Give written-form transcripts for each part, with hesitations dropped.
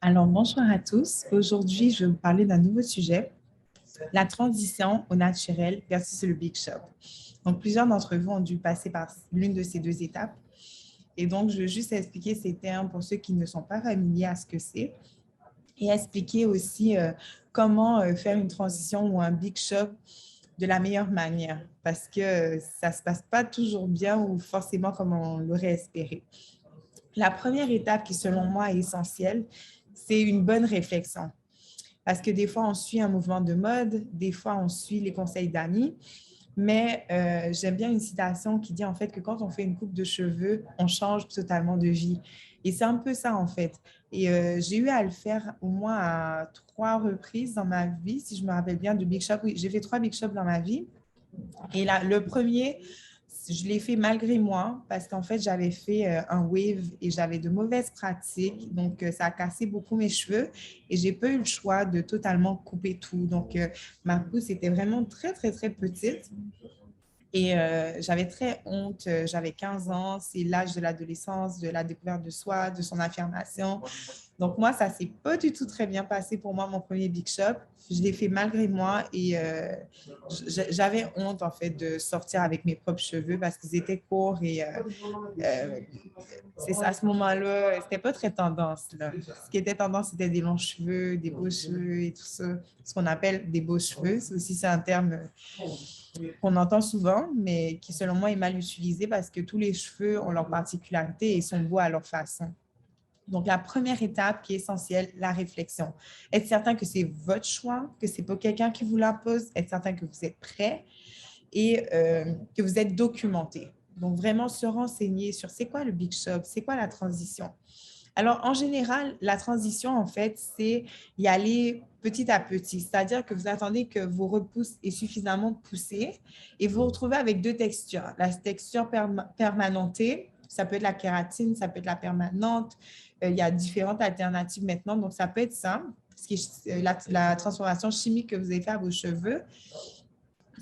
Alors, bonjour à tous. Aujourd'hui, je vais vous parler d'un nouveau sujet, la transition au naturel versus le Big Shop. Donc, plusieurs d'entre vous ont dû passer par l'une de ces deux étapes. Et donc, je vais juste expliquer ces termes pour ceux qui ne sont pas familiers à ce que c'est et expliquer aussi comment faire une transition ou un Big Shop de la meilleure manière parce que ça ne se passe pas toujours bien ou forcément comme on l'aurait espéré. La première étape qui, selon moi, est essentielle, c'est une bonne réflexion. Parce que des fois, on suit un mouvement de mode, des fois, on suit les conseils d'amis. Mais j'aime bien une citation qui dit en fait que quand on fait une coupe de cheveux, on change totalement de vie. Et c'est un peu ça en fait. Et j'ai eu à le faire au moins à 3 reprises dans ma vie, si je me rappelle bien, de Big Shop. Oui, j'ai fait 3 Big Shop dans ma vie. Et là, le premier, je l'ai fait malgré moi parce qu'en fait, j'avais fait un wave et j'avais de mauvaises pratiques. Donc, ça a cassé beaucoup mes cheveux et j'ai pas eu le choix de totalement couper tout. Donc, ma pousse était vraiment très, très, très petite. Et j'avais très honte, j'avais 15 ans, c'est l'âge de l'adolescence, de la découverte de soi, de son affirmation. Donc moi, ça ne s'est pas du tout très bien passé pour moi, mon premier Big Shop. Je l'ai fait malgré moi et j'avais honte en fait de sortir avec mes propres cheveux parce qu'ils étaient courts et euh, c'est ça, à ce moment-là, c'était pas très tendance, là. Ce qui était tendance, c'était des longs cheveux, des beaux cheveux et tout ça. Ce qu'on appelle des beaux cheveux. C'est aussi, c'est un terme qu'on entend souvent, mais qui, selon moi, est mal utilisé parce que tous les cheveux ont leur particularité et sont beaux à leur façon. Donc, la première étape qui est essentielle, la réflexion. Être certain que c'est votre choix, que ce n'est pas quelqu'un qui vous l'impose, être certain que vous êtes prêt et que vous êtes documenté. Donc, vraiment se renseigner sur c'est quoi le Big Shop, c'est quoi la transition. Alors, en général, la transition, en fait, c'est y aller petit à petit. C'est-à-dire que vous attendez que vos repousses aient suffisamment poussé et vous vous retrouvez avec deux textures. La texture permanentée, ça peut être la kératine, ça peut être la permanente. Il y a différentes alternatives maintenant. Donc, ça peut être ça, ce qui est la transformation chimique que vous avez fait à vos cheveux.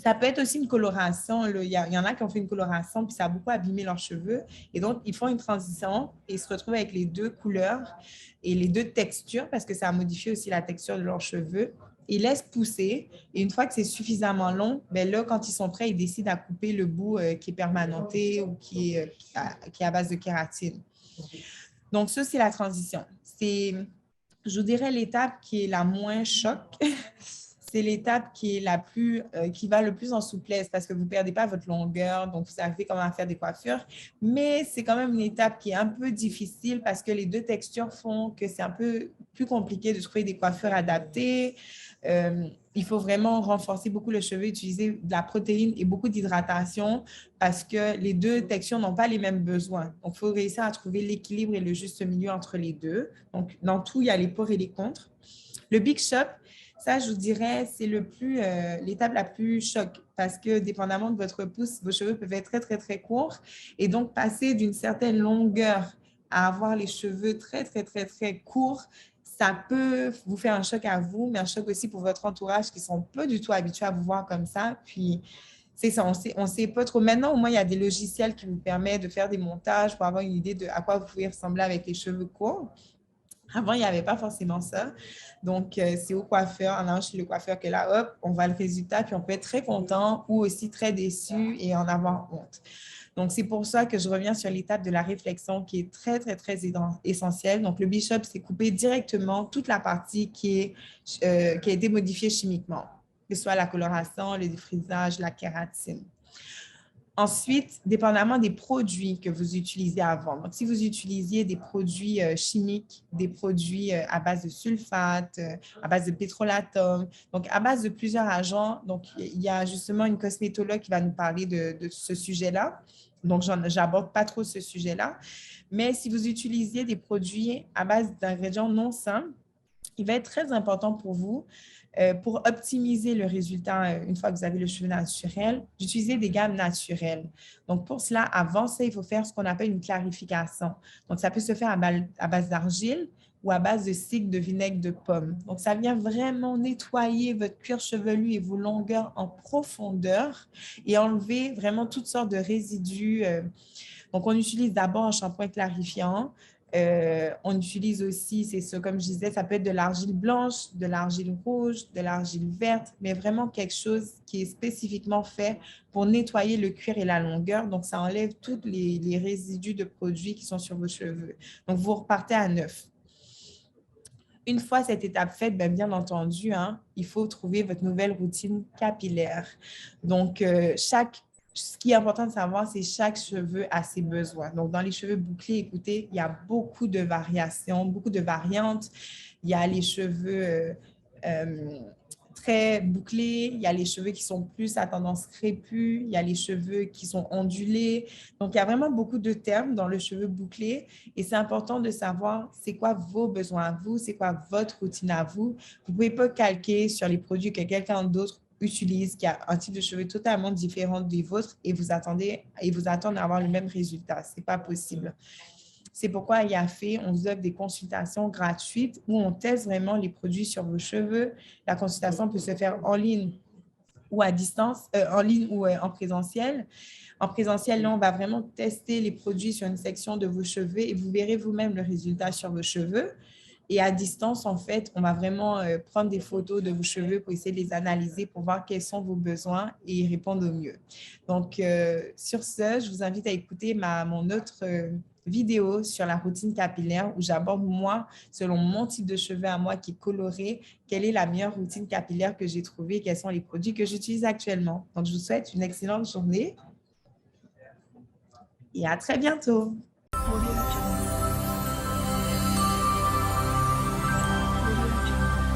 Ça peut être aussi une coloration. Il y en a qui ont fait une coloration, puis ça a beaucoup abîmé leurs cheveux. Et donc, ils font une transition et ils se retrouvent avec les deux couleurs et les deux textures parce que ça a modifié aussi la texture de leurs cheveux. Ils laissent pousser et une fois que c'est suffisamment long, ben là, quand ils sont prêts, ils décident à couper le bout qui est permanenté ou qui est à base de kératine. Donc, ça, c'est la transition. C'est, je vous dirais, l'étape qui est la moins choc. C'est l'étape qui est qui va le plus en souplesse parce que vous ne perdez pas votre longueur, donc vous savez comment faire des coiffures. Mais c'est quand même une étape qui est un peu difficile parce que les deux textures font que c'est un peu plus compliqué de trouver des coiffures adaptées. Il faut vraiment renforcer beaucoup le cheveu, utiliser de la protéine et beaucoup d'hydratation parce que les deux textures n'ont pas les mêmes besoins. Donc, il faut réussir à trouver l'équilibre et le juste milieu entre les deux. Donc, dans tout, il y a les pour et les contre. Le Big Shop, ça, je vous dirais, c'est l'étape la plus choc parce que dépendamment de votre pouce, vos cheveux peuvent être très, très, très courts. Et donc, passer d'une certaine longueur à avoir les cheveux très, très, très, très courts, ça peut vous faire un choc à vous, mais un choc aussi pour votre entourage qui ne sont pas du tout habitués à vous voir comme ça. Puis, c'est ça, on sait pas trop. Maintenant, au moins, il y a des logiciels qui vous permettent de faire des montages pour avoir une idée de à quoi vous pouvez ressembler avec les cheveux courts. Avant, il n'y avait pas forcément ça. Donc, c'est au coiffeur, en allant chez le coiffeur que là, hop, on voit le résultat, puis on peut être très content ou aussi très déçu et en avoir honte. Donc, c'est pour ça que je reviens sur l'étape de la réflexion qui est très, très, très essentielle. Donc, le Bishop, c'est couper directement toute la partie qui a été modifiée chimiquement, que ce soit la coloration, le défrisage, la kératine. Ensuite, dépendamment des produits que vous utilisez avant. Donc, si vous utilisiez des produits chimiques, des produits à base de sulfate, à base de pétrolatum, donc à base de plusieurs agents, donc il y a justement une cosmétologue qui va nous parler de ce sujet-là. Donc, j'aborde pas trop ce sujet-là. Mais si vous utilisiez des produits à base d'ingrédients non sains, il va être très important pour vous, pour optimiser le résultat une fois que vous avez le cheveu naturel, d'utiliser des gammes naturelles. Donc, pour cela, avant ça, il faut faire ce qu'on appelle une clarification. Donc, ça peut se faire à base d'argile ou à base de cycle de vinaigre de pomme. Donc, ça vient vraiment nettoyer votre cuir chevelu et vos longueurs en profondeur et enlever vraiment toutes sortes de résidus. Donc, on utilise d'abord un shampoing clarifiant On utilise aussi, c'est ça, comme je disais, ça peut être de l'argile blanche, de l'argile rouge, de l'argile verte, mais vraiment quelque chose qui est spécifiquement fait pour nettoyer le cuir et la longueur. Donc, ça enlève tous les résidus de produits qui sont sur vos cheveux. Donc, vous repartez à neuf. Une fois cette étape faite, bien entendu, hein, il faut trouver votre nouvelle routine capillaire. Donc, ce qui est important de savoir, c'est chaque cheveu a ses besoins. Donc, dans les cheveux bouclés, écoutez, il y a beaucoup de variations, beaucoup de variantes. Il y a les cheveux euh, très bouclés, il y a les cheveux qui sont plus à tendance crépue, il y a les cheveux qui sont ondulés. Donc, il y a vraiment beaucoup de termes dans le cheveu bouclé et c'est important de savoir c'est quoi vos besoins à vous, c'est quoi votre routine à vous. Vous ne pouvez pas calquer sur les produits que quelqu'un d'autre utilise, qui a un type de cheveux totalement différent des vôtres et vous attendez à avoir le même résultat. Ce n'est pas possible. C'est pourquoi à Yafé, on vous offre des consultations gratuites où on teste vraiment les produits sur vos cheveux. La consultation peut se faire en ligne ou à distance, en ligne ou en présentiel. En présentiel, là, on va vraiment tester les produits sur une section de vos cheveux et vous verrez vous-même le résultat sur vos cheveux. Et à distance, en fait, on va vraiment prendre des photos de vos cheveux pour essayer de les analyser, pour voir quels sont vos besoins et y répondre au mieux. Donc, sur ce, je vous invite à écouter mon autre vidéo sur la routine capillaire où j'aborde, moi, selon mon type de cheveux à moi qui est coloré, quelle est la meilleure routine capillaire que j'ai trouvée, quels sont les produits que j'utilise actuellement. Donc, je vous souhaite une excellente journée et à très bientôt.